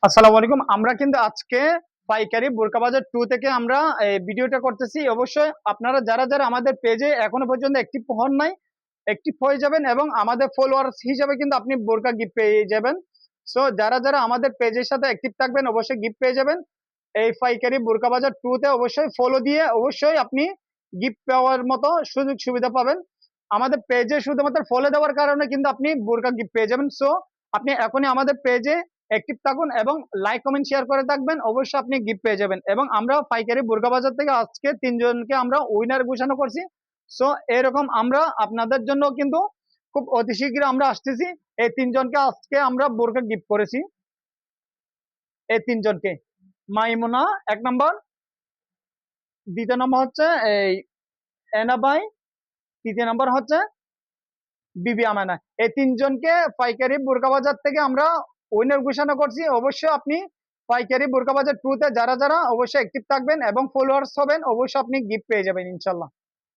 আসসালামু আলাইকুম। আমরা কিন্তু আজকে পাইকারি বোরকা বাজার 2 থেকে আমরা এই ভিডিওটা করতেছি। অবশ্যই আপনারা যারা, যারা আমাদের পেজে এখনো পর্যন্ত অ্যাক্টিভ হন নাই, অ্যাক্টিভ হয়ে যাবেন এবং আমাদের ফলোয়ার্স হিসেবে কিন্তু আপনি বোরকা গিফট পেয়ে যাবেন। সো যারা, যারা আমাদের পেজের সাথে অ্যাক্টিভ থাকবেন অবশ্যই গিফট পেয়ে যাবেন। এই পাইকারি বোরকা বাজার 2 তে অবশ্যই ফলো দিয়ে অবশ্যই আপনি গিফট পাওয়ার মতো সুযোগ সুবিধা পাবেন। আমাদের পেজে শুধুমাত্র ফলো দেওয়ার কারণে কিন্তু আপনি বোরকা গিফট পেয়ে যাবেন। সো আপনি এখনই আমাদের পেজে অ্যাক্টিভ থাকুন এবং লাইক কমেন্ট শেয়ার করে থাকবেন, অবশ্যই আপনি গিফট পেয়ে যাবেন। এবং আমরা পাইকারি বোরকা বাজার থেকে আজকে 3 জনকে আমরা উইনার ঘোষণা করছি। সো এরকম আমরা আপনাদের জন্য কিন্তু খুব অতি শীঘ্রই আমরা আসতেছি। এই 3 জনকে আজকে আমরা বোরকা গিফট করেছি। এই 3 জনকে মাইমুনা 1 নাম্বার, দ্বিতীয় নম্বর হচ্ছে এই এনা ভাই, তৃতীয় নম্বর হচ্ছে বিবি আমানা। এই 3 জনকে পাইকারি বোরকা বাজার থেকে আমরা উইনার ঘোষণা করছি। অবশ্যই আপনি পাইকারি বোরকা বাজার 2 তে যারা, যারা অবশ্যই অ্যাক্টিভ থাকবেন এবং ফলোয়ার্স হবেন অবশ্যই আপনি গিফট পেয়ে যাবেন ইনশাআল্লাহ।